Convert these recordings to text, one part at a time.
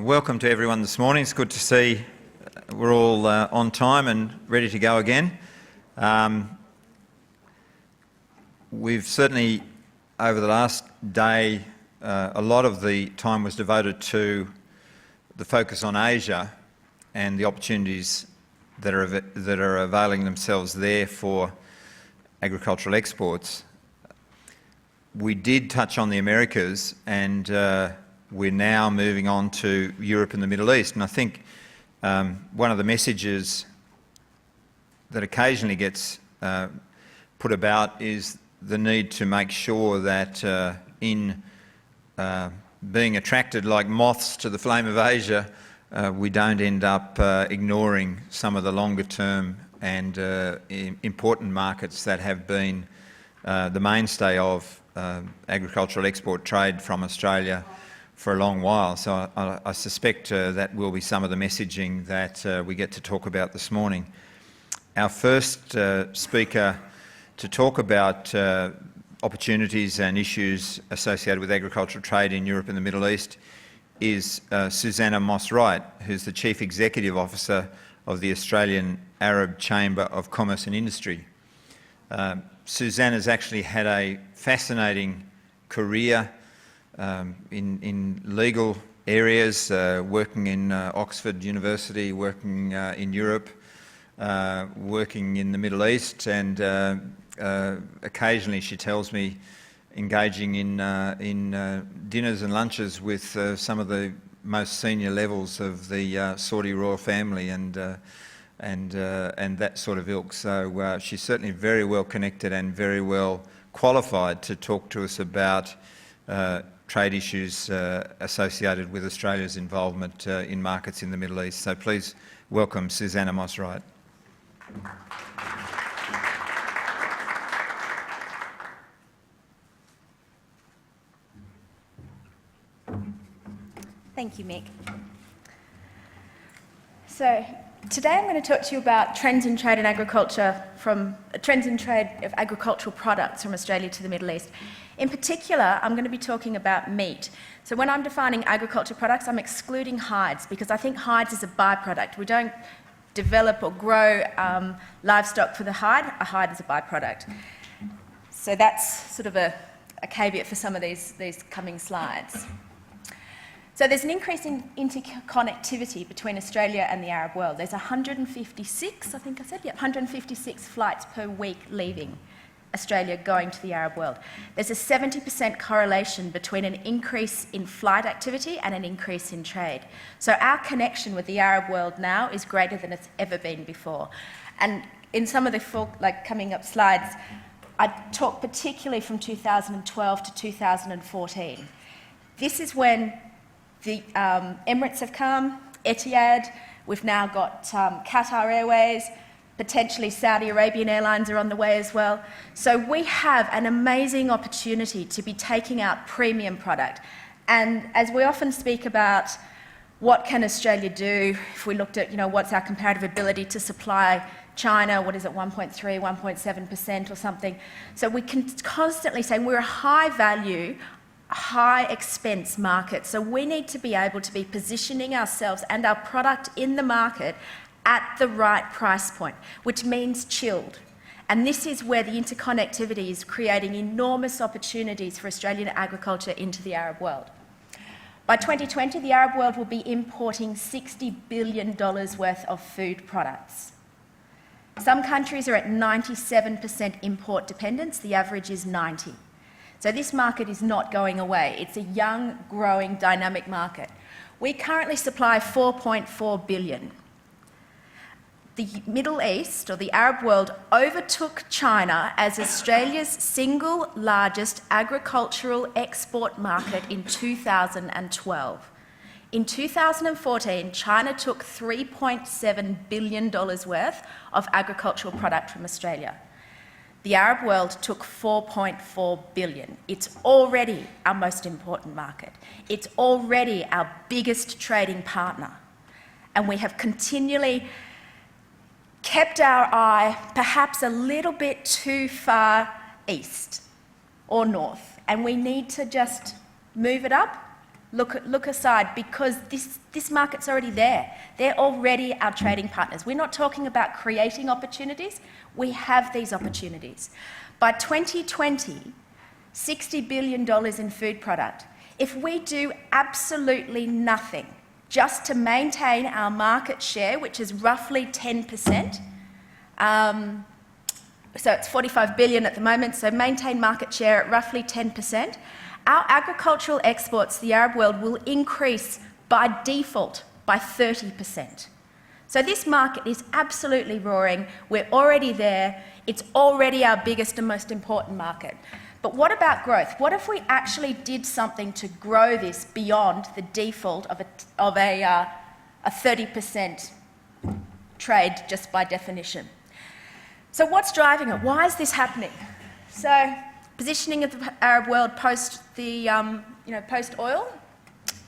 Welcome to everyone this morning. It's good to see we're all on time and ready to go again. We've certainly, over the last day, a lot of the time was devoted to the focus on Asia and the opportunities that are availing themselves there for agricultural exports. We did touch on the Americas, and we're now moving on to Europe and the Middle East. And I think one of the messages that occasionally gets put about is the need to make sure that in being attracted like moths to the flame of Asia, we don't end up ignoring some of the longer term and important markets that have been the mainstay of agricultural export trade from Australia for a long while. So I suspect that will be some of the messaging that we get to talk about this morning. Our first speaker to talk about opportunities and issues associated with agricultural trade in Europe and the Middle East is Suzannah Wright, who's the Chief Executive Officer of the Australian Arab Chamber of Commerce and Industry. Suzannah's actually had a fascinating career in legal areas, working in Oxford University, working in Europe, working in the Middle East, and occasionally, she tells me, engaging in dinners and lunches with some of the most senior levels of the Saudi royal family and that sort of ilk. So she's certainly very well connected and very well qualified to talk to us about trade issues associated with Australia's involvement in markets in the Middle East. So please welcome Suzannah Wright. Thank you, Mick. So today I'm going to talk to you about trends in trade and agriculture trends in trade of agricultural products from Australia to the Middle East. In particular, I'm going to be talking about meat. So when I'm defining agriculture products, I'm excluding hides because I think hides is a byproduct. We don't develop or grow livestock for the hide. A hide is a byproduct. So that's sort of a caveat for some of these coming slides. So there's an increase in interconnectivity between Australia and the Arab world. There's 156, I think I said, yeah, 156 flights per week leaving Australia going to the Arab world. There's a 70% correlation between an increase in flight activity and an increase in trade. So our connection with the Arab world now is greater than it's ever been before. And in some of the coming up slides, I talk particularly from 2012 to 2014. This is when the Emirates have come, Etihad, we've now got Qatar Airways, potentially Saudi Arabian Airlines are on the way as well. So we have an amazing opportunity to be taking out premium product. And as we often speak about what can Australia do, if we looked at, what's our comparative ability to supply China, what is it, 1.3, 1.7% or something. So we can constantly say we're a high value, high expense market. So we need to be able to be positioning ourselves and our product in the market at the right price point, which means chilled. And this is where the interconnectivity is creating enormous opportunities for Australian agriculture into the Arab world. By 2020, the Arab world will be importing $60 billion worth of food products. Some countries are at 97% import dependence, the average is 90%. So this market is not going away. It's a young, growing, dynamic market. We currently supply 4.4 billion. The Middle East, or the Arab world, overtook China as Australia's single largest agricultural export market in 2012. In 2014, China took $3.7 billion worth of agricultural product from Australia. The Arab world took 4.4 billion. It's already our most important market. It's already our biggest trading partner. And we have continually kept our eye perhaps a little bit too far east or north. And we need to just move it up look aside, because this market's already there. They're already our trading partners. We're not talking about creating opportunities. We have these opportunities. By 2020, $60 billion in food product. If we do absolutely nothing just to maintain our market share, which is roughly 10%, so it's 45 billion at the moment, so maintain market share at roughly 10%, our agricultural exports to the Arab world will increase by default by 30%. So this market is absolutely roaring. We're already there. It's already our biggest and most important market. But what about growth? What if we actually did something to grow this beyond the default of a 30% trade just by definition? So what's driving it? Why is this happening? So positioning of the Arab world post the post oil.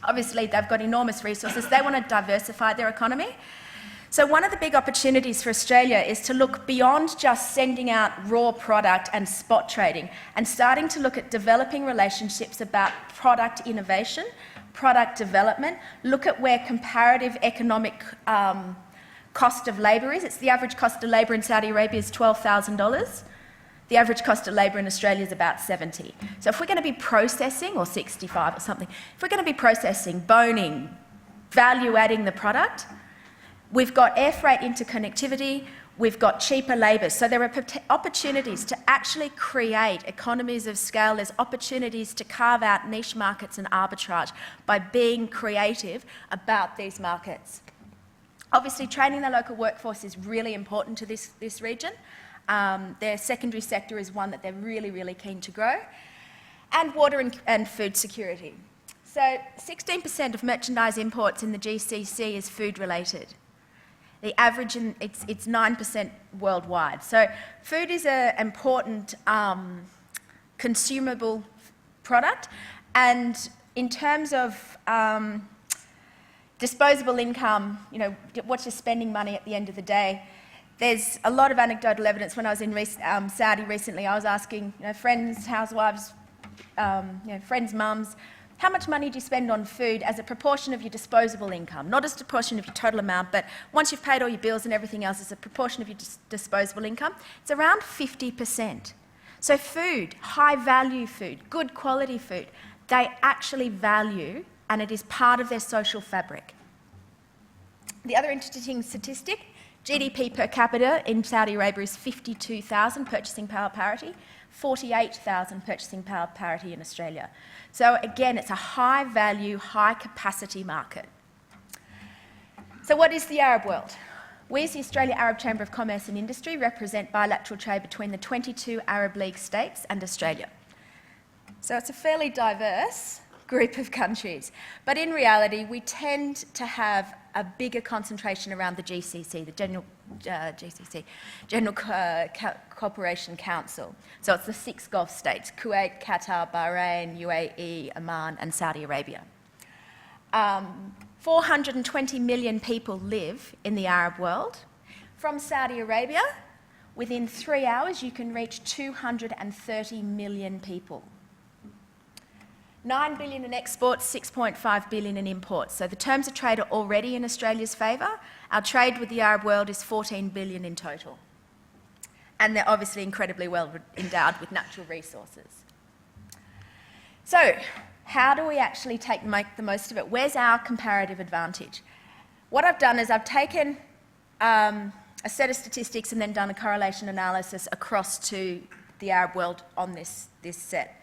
Obviously, they've got enormous resources. They want to diversify their economy. So one of the big opportunities for Australia is to look beyond just sending out raw product and spot trading and starting to look at developing relationships about product innovation, product development, look at where comparative economic cost of labour is. It's the average cost of labour in Saudi Arabia is $12,000. The average cost of labour in Australia is about 70. So if we're going to be processing, or 65 or something, if we're going to be processing, boning, value-adding the product, we've got air freight interconnectivity, we've got cheaper labour. So there are opportunities to actually create economies of scale. There's opportunities to carve out niche markets and arbitrage by being creative about these markets. Obviously, training the local workforce is really important to this region. Their secondary sector is one that they're really, really keen to grow. And water and food security. So 16% of merchandise imports in the GCC is food related. The average, it's 9% worldwide. So food is an important consumable product. And in terms of disposable income, what's your spending money at the end of the day? There's a lot of anecdotal evidence. When I was in Saudi recently, I was asking friends, housewives, friends' mums, how much money do you spend on food as a proportion of your disposable income? Not as a proportion of your total amount, but once you've paid all your bills and everything else, as a proportion of your disposable income. It's around 50%. So food, high-value food, good quality food, they actually value, and it is part of their social fabric. The other interesting statistic, GDP per capita in Saudi Arabia is 52,000 purchasing power parity, 48,000 purchasing power parity in Australia. So again, it's a high-value, high-capacity market. So what is the Arab world? We as the Australia Arab Chamber of Commerce and Industry represent bilateral trade between the 22 Arab League states and Australia. So it's a fairly diverse group of countries. But in reality, we tend to have a bigger concentration around the GCC, the General Cooperation Council. So it's the 6 Gulf states, Kuwait, Qatar, Bahrain, UAE, Oman and Saudi Arabia. 420 million people live in the Arab world. From Saudi Arabia, within 3 hours you can reach 230 million people. 9 billion in exports, 6.5 billion in imports. So the terms of trade are already in Australia's favour. Our trade with the Arab world is 14 billion in total. And they're obviously incredibly well endowed with natural resources. So how do we actually make the most of it? Where's our comparative advantage? What I've done is I've taken a set of statistics and then done a correlation analysis across to the Arab world on this set.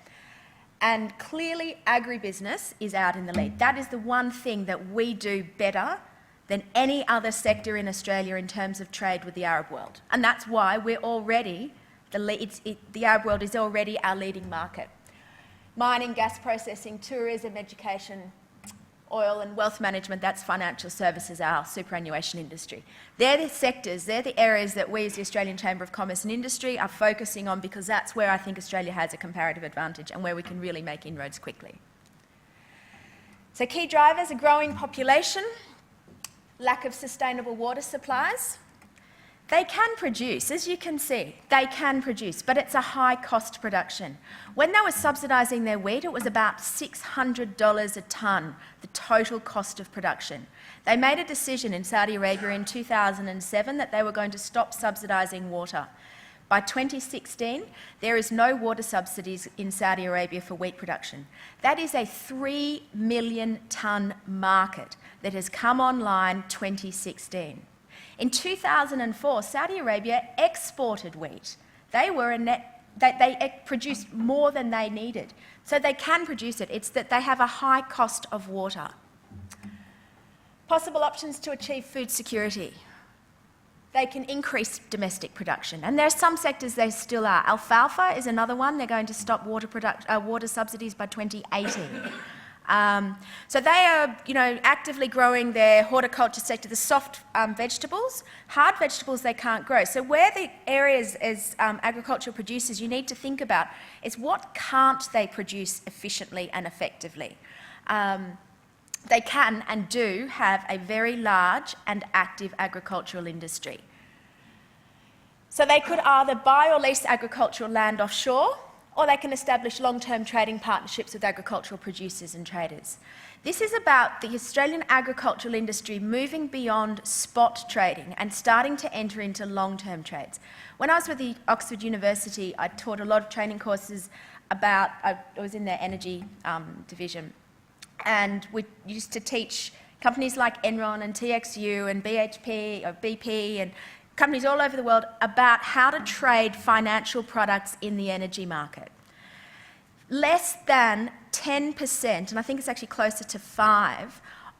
And clearly, agribusiness is out in the lead. That is the one thing that we do better than any other sector in Australia in terms of trade with the Arab world. And that's why we're already, the Arab world is already our leading market. Mining, gas processing, tourism, education, oil and wealth management, that's financial services, our superannuation industry. They're the sectors, they're the areas that we as the Australian Chamber of Commerce and Industry are focusing on, because that's where I think Australia has a comparative advantage and where we can really make inroads quickly. So key drivers: a growing population, lack of sustainable water supplies, They can produce, as you can see, they can produce, but it's a high-cost production. When they were subsidising their wheat, it was about $600 a tonne, the total cost of production. They made a decision in Saudi Arabia in 2007 that they were going to stop subsidising water. By 2016, there is no water subsidies in Saudi Arabia for wheat production. That is a 3 million tonne market that has come online 2016. In 2004, Saudi Arabia exported wheat. They produced more than they needed. So they can produce it. It's that they have a high cost of water. Possible options to achieve food security. They can increase domestic production. And there are some sectors they still are. Alfalfa is another one. They're going to stop water subsidies by 2018. So they are, actively growing their horticulture sector, the soft vegetables. Hard vegetables they can't grow. So where the areas as agricultural producers you need to think about is what can't they produce efficiently and effectively. They can and do have a very large and active agricultural industry. So they could either buy or lease agricultural land offshore, or they can establish long-term trading partnerships with agricultural producers and traders. This is about the Australian agricultural industry moving beyond spot trading and starting to enter into long-term trades. When I was with the Oxford University, I taught a lot of training courses about, I was in their energy division, and we used to teach companies like Enron and TXU and BHP or BP and companies all over the world about how to trade financial products in the energy market. Less than 10%, and I think it's actually closer to 5%,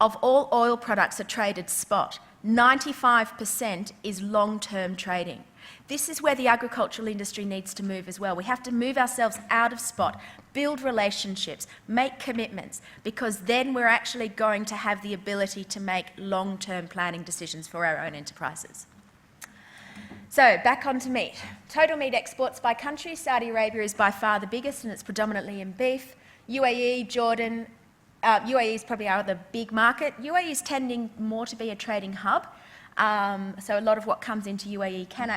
of all oil products are traded spot. 95% is long-term trading. This is where the agricultural industry needs to move as well. We have to move ourselves out of spot, build relationships, make commitments, because then we're actually going to have the ability to make long-term planning decisions for our own enterprises. So, back onto meat. Total meat exports by country. Saudi Arabia is by far the biggest, and it's predominantly in beef. UAE, Jordan, UAE is probably our other big market. UAE is tending more to be a trading hub. So a lot of what comes into UAE can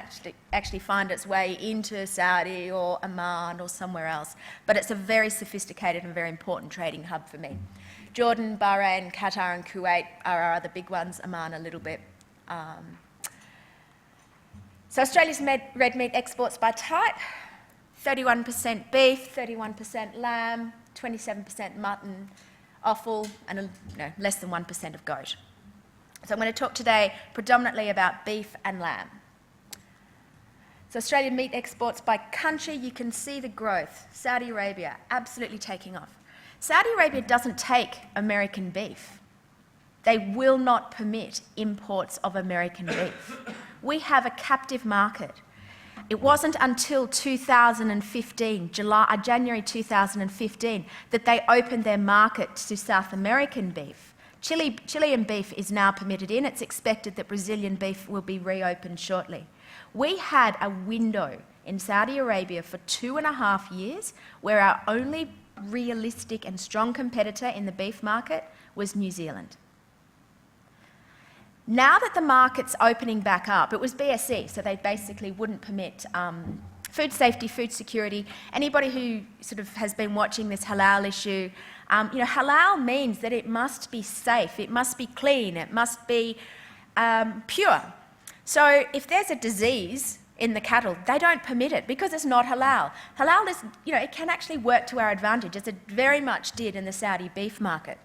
actually find its way into Saudi or Oman or somewhere else. But it's a very sophisticated and very important trading hub for me. Jordan, Bahrain, Qatar and Kuwait are our other big ones, Oman a little bit. So Australia's red meat exports by type, 31% beef, 31% lamb, 27% mutton, offal, and less than 1% of goat. So I'm going to talk today predominantly about beef and lamb. So Australian meat exports by country, you can see the growth. Saudi Arabia, absolutely taking off. Saudi Arabia doesn't take American beef. They will not permit imports of American beef. We have a captive market. It wasn't until 2015, January 2015, that they opened their market to South American beef. Chilean beef is now permitted in. It's expected that Brazilian beef will be reopened shortly. We had a window in Saudi Arabia for 2.5 years where our only realistic and strong competitor in the beef market was New Zealand. Now that the market's opening back up, it was BSE, so they basically wouldn't permit food safety, food security. Anybody who sort of has been watching this halal issue, halal means that it must be safe, it must be clean, it must be pure. So if there's a disease in the cattle, they don't permit it because it's not halal. Halal is, it can actually work to our advantage, as it very much did in the Saudi beef market.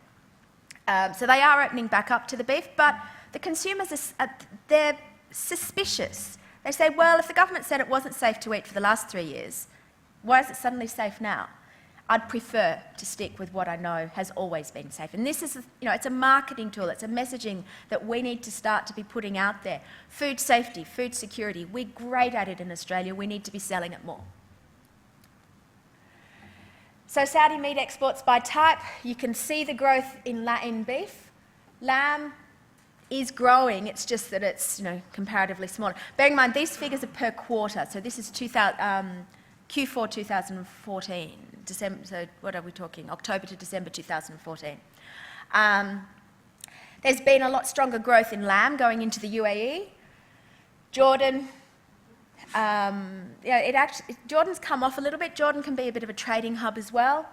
So they are opening back up to the beef, but the consumers, they're suspicious. They say, well, if the government said it wasn't safe to eat for the last 3 years, why is it suddenly safe now? I'd prefer to stick with what I know has always been safe. And this is, it's a marketing tool, it's a messaging that we need to start to be putting out there. Food safety, food security, we're great at it in Australia, we need to be selling it more. So Saudi meat exports by type, you can see the growth in beef. Lamb is growing, it's just that it's comparatively smaller. Bearing in mind, these figures are per quarter, so this is Q4 2014. December, so what are we talking? October to December 2014. There's been a lot stronger growth in lamb going into the UAE. Jordan, Jordan's come off a little bit. Jordan can be a bit of a trading hub as well.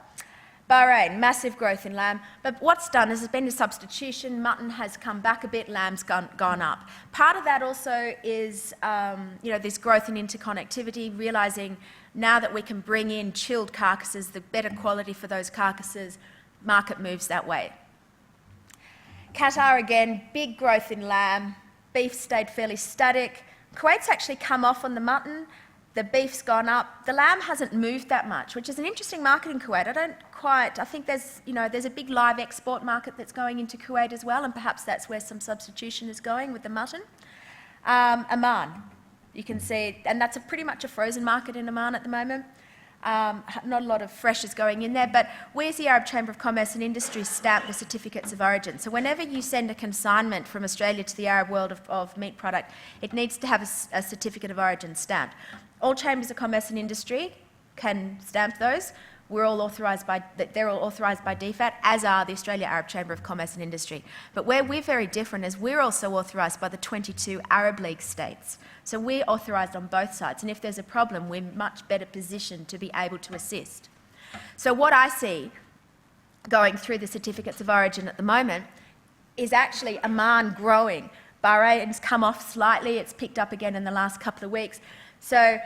Bahrain, massive growth in lamb. But what's done is there's been a substitution. Mutton has come back a bit, lamb's gone up. Part of that also is, this growth in interconnectivity, realising now that we can bring in chilled carcasses, the better quality for those carcasses, market moves that way. Qatar, again, big growth in lamb. Beef stayed fairly static. Kuwait's actually come off on the mutton. The beef's gone up. The lamb hasn't moved that much, which is an interesting market in Kuwait. I think there's a big live export market that's going into Kuwait as well, and perhaps that's where some substitution is going with the mutton. Oman, you can see, and that's pretty much a frozen market in Oman at the moment. Not a lot of fresh is going in there, but we as the Arab Chamber of Commerce and Industry stamp the certificates of origin. So whenever you send a consignment from Australia to the Arab world of meat product, it needs to have a certificate of origin stamped. All Chambers of Commerce and Industry can stamp those. They're all authorised by DFAT, as are the Australia Arab Chamber of Commerce and Industry. But where we're very different is we're also authorised by the 22 Arab League states. So we're authorised on both sides, and if there's a problem, we're much better positioned to be able to assist. So what I see going through the certificates of origin at the moment is actually Oman growing. Bahrain's come off slightly, it's picked up again in the last couple of weeks. So,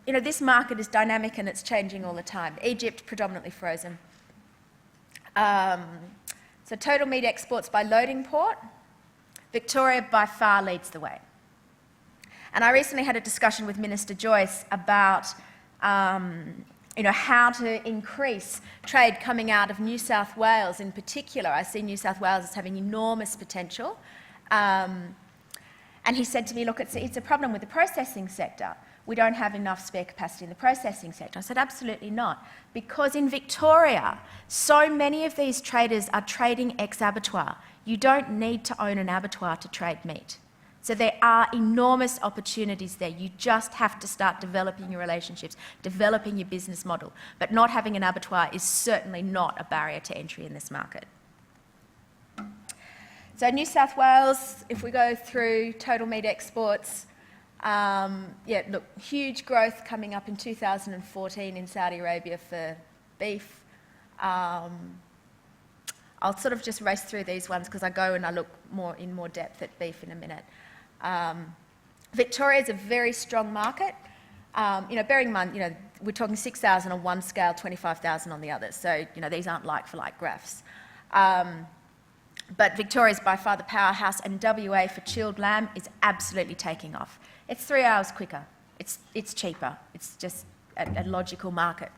this market is dynamic and it's changing all the time. Egypt, predominantly frozen. So total meat exports by loading port, Victoria by far leads the way. And I recently had a discussion with Minister Joyce about how to increase trade coming out of New South Wales in particular. I see New South Wales as having enormous potential. And he said to me, look, it's a problem with the processing sector. We don't have enough spare capacity in the processing sector. I said, absolutely not. Because in Victoria, so many of these traders are trading ex-abattoir. You don't need to own an abattoir to trade meat. So there are enormous opportunities there. You just have to start developing your relationships, developing your business model. But not having an abattoir is certainly not a barrier to entry in this market. So New South Wales, if we go through total meat exports, huge growth coming up in 2014 in Saudi Arabia for beef. I'll sort of just race through these ones because I go and I look in more depth at beef in a minute. Victoria is a very strong market. Bearing in mind, we're talking 6,000 on one scale, 25,000 on the other. So, these aren't like-for-like graphs. But Victoria is by far the powerhouse, and WA for chilled lamb is absolutely taking off. It's 3 hours quicker. It's cheaper. It's just a logical market.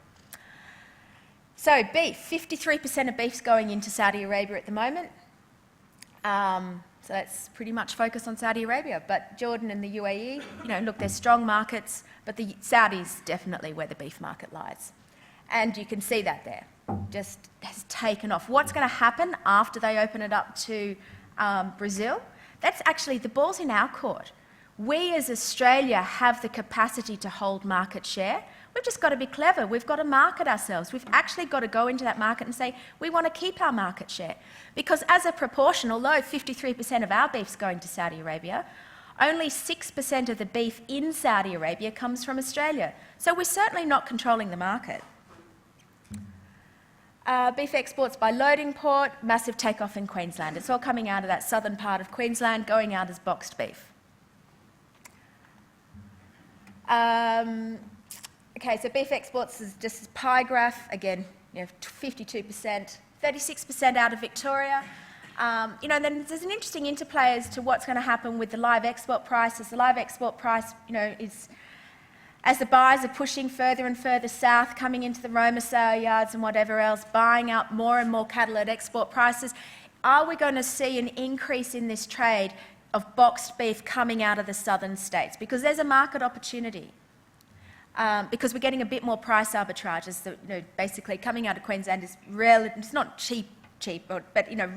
So beef, 53% of beef's going into Saudi Arabia at the moment. So that's pretty much focused on Saudi Arabia. But Jordan and the UAE, they're strong markets, but the Saudis definitely where the beef market lies. And you can see that there. Just has taken off. What's going to happen after they open it up to Brazil? That's actually, the ball's in our court. We as Australia have the capacity to hold market share. We've just got to be clever. We've got to market ourselves. We've actually got to go into that market and say, we want to keep our market share. Because as a proportion, although 53% of our beef's going to Saudi Arabia, only 6% of the beef in Saudi Arabia comes from Australia. So we're certainly not controlling the market. Beef exports by loading port, massive takeoff in Queensland. It's all coming out of that southern part of Queensland, going out as boxed beef. Okay, so beef exports is just a pie graph. Again, 52%, 36% out of Victoria. Then there's an interesting interplay as to what's going to happen with the live export prices. The live export price, is as the buyers are pushing further and further south, coming into the Roma sale yards and whatever else, buying up more and more cattle at export prices, are we going to see an increase in this trade of boxed beef coming out of the southern states? Because there's a market opportunity. Because we're getting a bit more price arbitrage, as basically coming out of Queensland is it's not cheap, but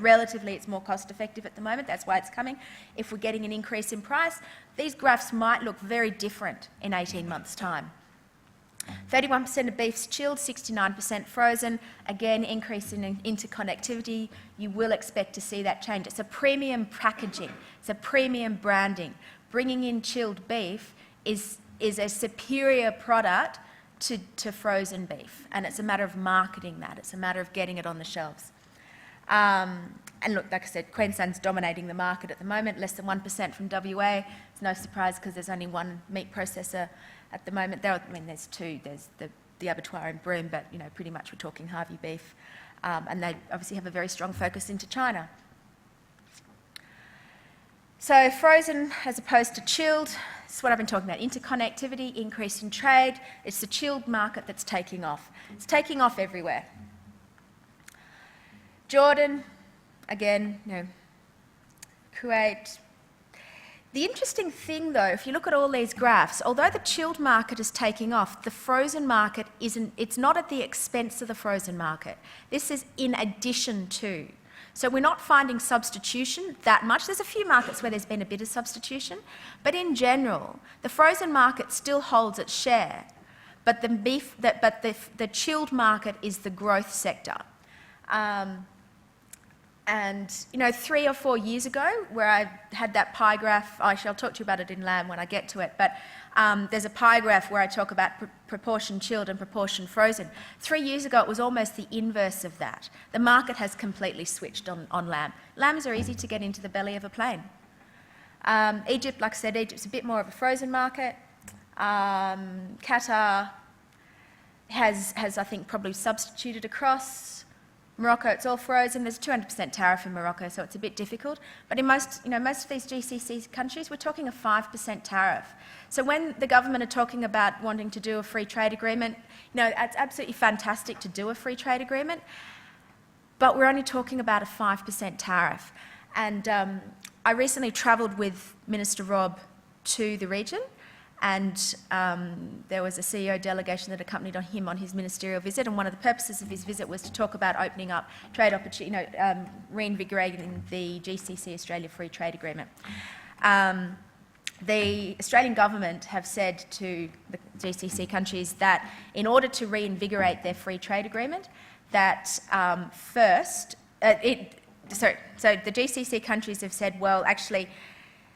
relatively it's more cost effective at the moment. That's why it's coming. If we're getting an increase in price, these graphs might look very different in 18 months' time. 31% of beef's chilled, 69% frozen. Again, increase in interconnectivity. You will expect to see that change. It's a premium packaging. It's a premium branding. bringing in chilled beef is a superior product to frozen beef, and it's a matter of marketing that. It's a matter of getting it on the shelves. And look, like I said, Queensland's dominating the market at the moment, less than 1% from WA. It's no surprise because there's only one meat processor at the moment. There's two. There's the abattoir in Broome, but pretty much we're talking Harvey beef, and they obviously have a very strong focus into China. So frozen as opposed to chilled, this is what I've been talking about, interconnectivity, increase in trade. It's the chilled market that's taking off. It's taking off everywhere. Jordan, again, Kuwait. The interesting thing though, if you look at all these graphs, although the chilled market is taking off, the frozen market it's not at the expense of the frozen market. This is in addition to. So we're not finding substitution that much. There's a few markets where there's been a bit of substitution, but in general, the frozen market still holds its share, but the chilled market is the growth sector. And 3 or 4 years ago, where I had that pie graph, actually I'll talk to you about it in lamb when I get to it, but there's a pie graph where I talk about proportion chilled and proportion frozen. 3 years ago, it was almost the inverse of that. The market has completely switched on lamb. Lambs are easy to get into the belly of a plane. Egypt, like I said, Egypt's a bit more of a frozen market. Qatar has I think, probably substituted across. Morocco, it's all frozen. There's a 200% tariff in Morocco, so it's a bit difficult. But in most of these GCC countries, we're talking a 5% tariff. So when the government are talking about wanting to do a free trade agreement, it's absolutely fantastic to do a free trade agreement, but we're only talking about a 5% tariff. And I recently travelled with Minister Rob to the region, and there was a CEO delegation that accompanied him on his ministerial visit, and one of the purposes of his visit was to talk about opening up trade opportunity, reinvigorating the GCC Australia Free Trade Agreement. The Australian government have said to the GCC countries that in order to reinvigorate their free trade agreement, that so the GCC countries have said, well, actually,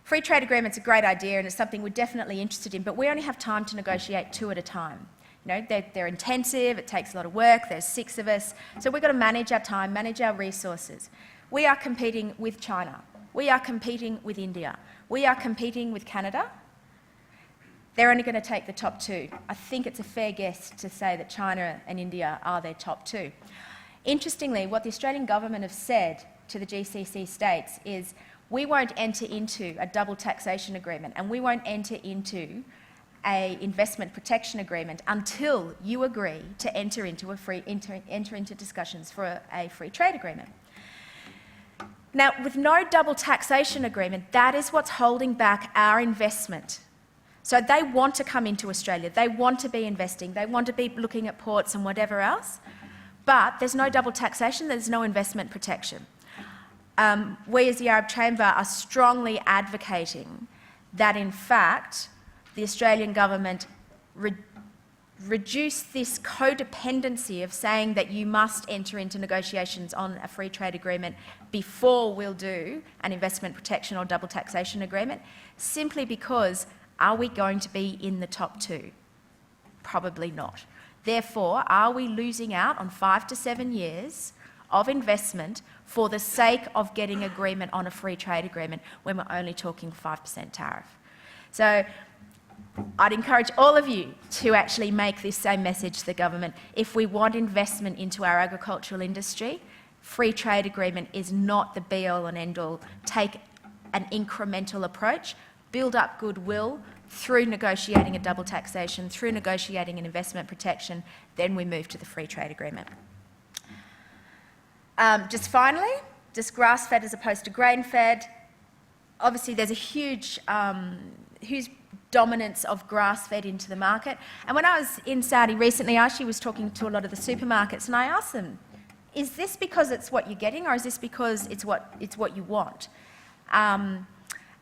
free trade agreement's a great idea and it's something we're definitely interested in, but we only have time to negotiate 2 at a time. They're intensive, it takes a lot of work, there's 6 of us, so we've got to manage our time, manage our resources. We are competing with China. We are competing with India. We are competing with Canada. They're only going to take the top 2. I think it's a fair guess to say that China and India are their top 2. Interestingly, what the Australian government have said to the GCC states is, we won't enter into a double taxation agreement and we won't enter into an investment protection agreement until you agree to enter into discussions for a free trade agreement. Now, with no double taxation agreement, that is what's holding back our investment. So they want to come into Australia, they want to be investing, they want to be looking at ports and whatever else, but there's no double taxation, there's no investment protection. We as the Arab Chamber are strongly advocating that in fact the Australian government reduce this codependency of saying that you must enter into negotiations on a free trade agreement before we'll do an investment protection or double taxation agreement, simply because are we going to be in the top 2? Probably not. Therefore, are we losing out on 5 to 7 years of investment for the sake of getting agreement on a free trade agreement when we're only talking 5% tariff? So I'd encourage all of you to actually make this same message to the government. If we want investment into our agricultural industry, free trade agreement is not the be-all and end-all. Take an incremental approach, build up goodwill through negotiating a double taxation, through negotiating an investment protection, then we move to the free trade agreement. Just finally, just grass-fed as opposed to grain-fed. Obviously, there's a huge dominance of grass-fed into the market. And when I was in Saudi recently, I actually was talking to a lot of the supermarkets, and I asked them, is this because it's what you're getting, or is this because it's what you want?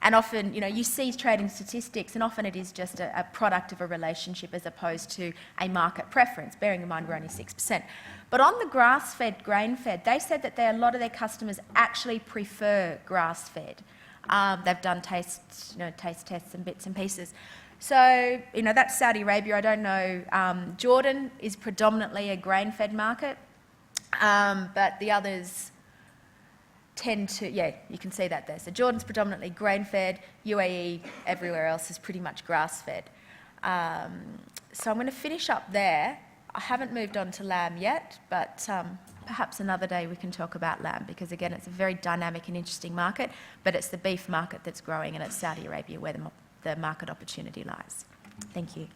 And often, you see trading statistics, and often it is just a product of a relationship as opposed to a market preference, bearing in mind we're only 6%. But on the grass-fed, grain-fed, they said that a lot of their customers actually prefer grass-fed. They've done taste tests and bits and pieces. So, that's Saudi Arabia. I don't know. Jordan is predominantly a grain-fed market, but the others tend to, you can see that there. So Jordan's predominantly grain-fed, UAE, everywhere else is pretty much grass-fed. So I'm going to finish up there. I haven't moved on to lamb yet, but perhaps another day we can talk about lamb, because again, it's a very dynamic and interesting market, but it's the beef market that's growing, and it's Saudi Arabia where the market opportunity lies. Thank you.